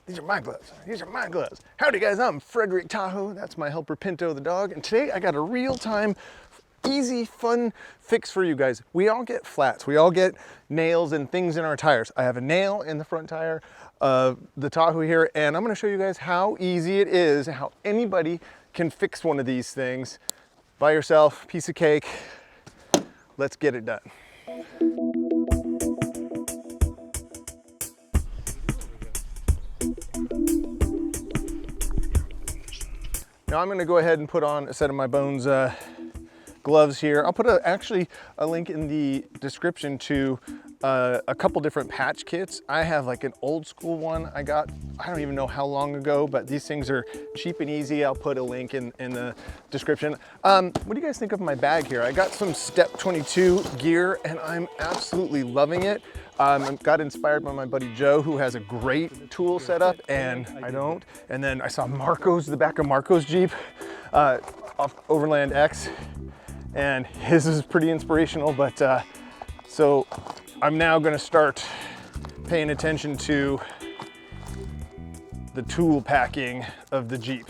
These are my gloves. These are my gloves. Howdy guys, I'm Frederick Tahoe. That's my helper Pinto the dog. And today I got a real-time, easy, fun fix for you guys. We all get flats. We all get nails and things in our tires. I have a nail in the front tire of the Tahoe here, and I'm gonna show you guys how easy it is, how anybody can fix one of these things by yourself, piece of cake. Let's get it done. Now I'm going to go ahead and put on a set of my Bones gloves here. I'll put actually a link in the description to a couple different patch kits. I have like an old school one I got, I don't even know how long ago, but these things are cheap and easy. I'll put a link in the description. What do you guys think of my bag here? I got some Step 22 gear and I'm absolutely loving it. I got inspired by my buddy Joe, who has a great tool setup, and I don't. And then I saw Marco's, the back of Marco's Jeep off Overland X, and his is pretty inspirational. But so I'm now gonna start paying attention to the tool packing of the Jeep.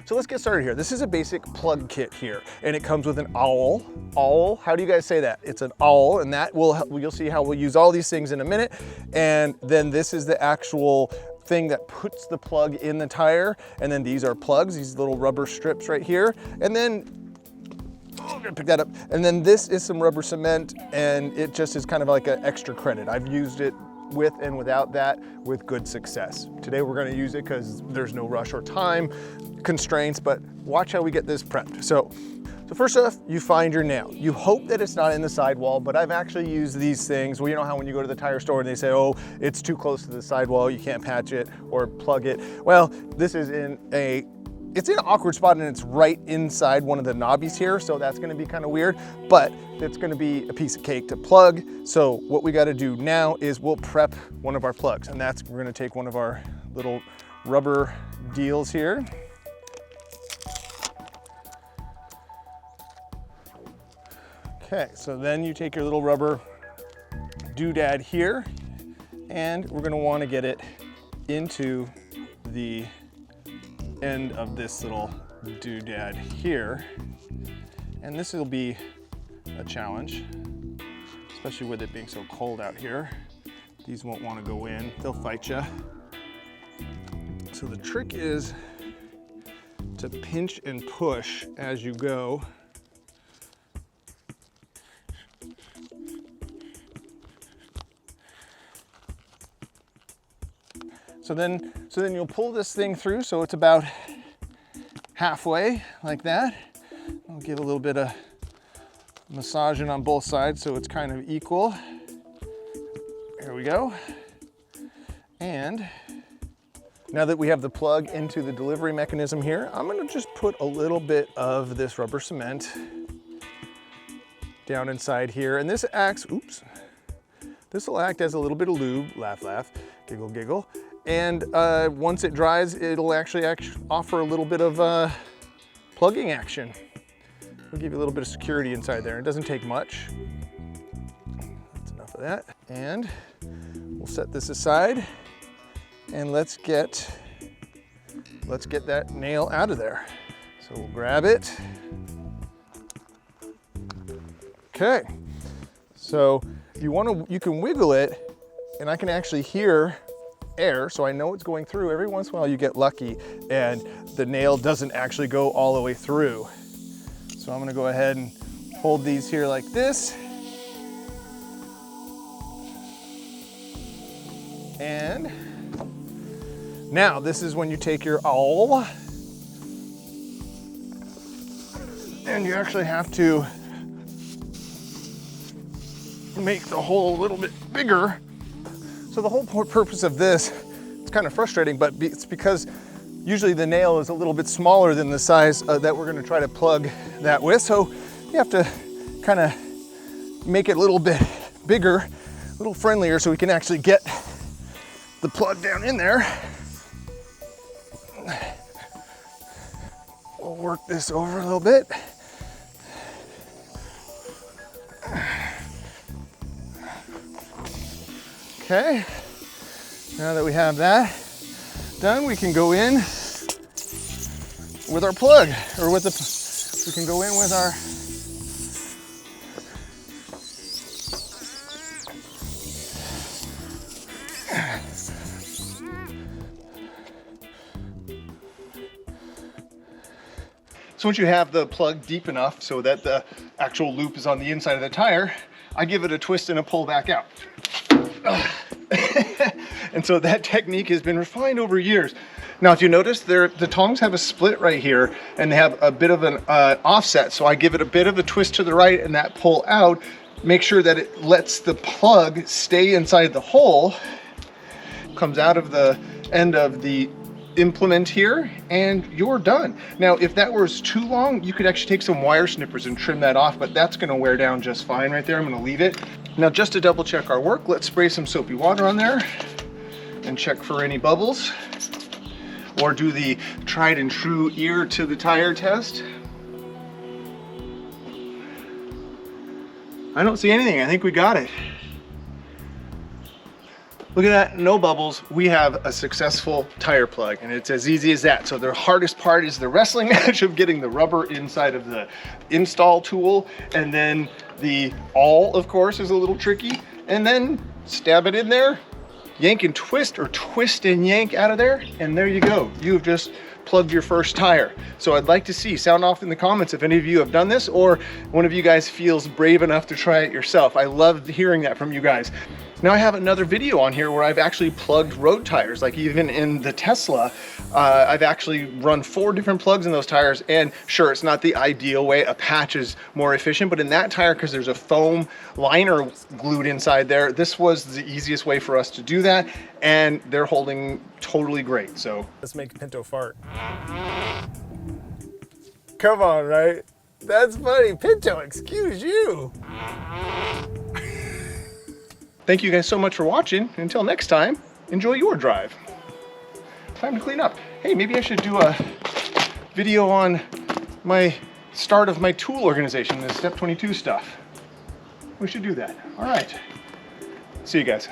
So let's get started here. This is a basic plug kit here, and it comes with an awl. Awl, how do you guys say that? It's an awl, and that will help, you'll see how we'll use all these things in a minute. And then this is the actual thing that puts the plug in the tire. And then these are plugs, these little rubber strips right here. And then, oh, I'm gonna pick that up. And then this is some rubber cement, and it just is kind of like an extra credit. I've used it with and without that with good success. Today we're gonna use it because there's no rush or time constraints, but watch how we get this prepped. So first off, you find your nail. You hope that it's not in the sidewall, but I've actually used these things. Well, you know how when you go to the tire store and they say, oh, it's too close to the sidewall, you can't patch it or plug it. Well, this is it's in an awkward spot and it's right inside one of the knobbies here, so that's gonna be kind of weird, but it's gonna be a piece of cake to plug. So what we gotta do now is we'll prep one of our plugs, and we're gonna take one of our little rubber deals here. Okay, so then you take your little rubber doodad here, and we're gonna wanna get it into the end of this little doodad here. And this will be a challenge, especially with it being so cold out here. These won't wanna go in, they'll fight you. So the trick is to pinch and push as you go. So then you'll pull this thing through, so it's about halfway, like that. I'll give a little bit of massaging on both sides so it's kind of equal. There we go. And now that we have the plug into the delivery mechanism here, I'm gonna just put a little bit of this rubber cement down inside here. And this acts, oops, this will act as a little bit of lube, laugh, laugh, giggle, giggle. And once it dries, it'll actually offer a little bit of plugging action. It'll give you a little bit of security inside there. It doesn't take much. That's enough of that. And we'll set this aside, and let's get that nail out of there. So we'll grab it. Okay. So you can wiggle it, and I can actually hear air, so I know it's going through. Every once in a while you get lucky and the nail doesn't actually go all the way through. So I'm gonna go ahead and hold these here like this. And now this is when you take your awl and you actually have to make the hole a little bit bigger. So the whole purpose of this, it's kind of frustrating, but it's because usually the nail is a little bit smaller than the size that we're gonna try to plug that with. So you have to kind of make it a little bit bigger, a little friendlier, so we can actually get the plug down in there. We'll work this over a little bit. Okay, now that we have that done, we can go in with our plug, or with the, we can go in with our, so once you have the plug deep enough so that the actual loop is on the inside of the tire, I give it a twist and a pull back out. And so that technique has been refined over years. Now, if you notice, the tongs have a split right here and they have a bit of an offset. So I give it a bit of a twist to the right and that pull out, make sure that it lets the plug stay inside the hole, comes out of the end of the implement here, and you're done. Now, if that was too long, you could actually take some wire snippers and trim that off, but that's gonna wear down just fine right there. I'm gonna leave it. Now, just to double check our work, let's spray some soapy water on there and check for any bubbles, or do the tried and true ear to the tire test. I don't see anything. I think we got it. Look at that, no bubbles. We have a successful tire plug, and it's as easy as that. So the hardest part is the wrestling match of getting the rubber inside of the install tool, and then the awl, of course, is a little tricky, and then stab it in there, yank and twist, or twist and yank out of there, and there you go. You've just plugged your first tire. So I'd like to see, sound off in the comments if any of you have done this, or one of you guys feels brave enough to try it yourself. I love hearing that from you guys. Now I have another video on here where I've actually plugged road tires. Like even in the Tesla, I've actually run 4 different plugs in those tires, and sure, it's not the ideal way. A patch is more efficient, but in that tire, because there's a foam liner glued inside there, this was the easiest way for us to do that, and they're holding totally great. So let's make Pinto fart. Come on, right? That's funny. Pinto, excuse you. Thank you guys so much for watching. Until next time, enjoy your drive. Time to clean up. Hey, maybe I should do a video on my start of my tool organization, the Step 22 stuff. We should do that. All right. See you guys.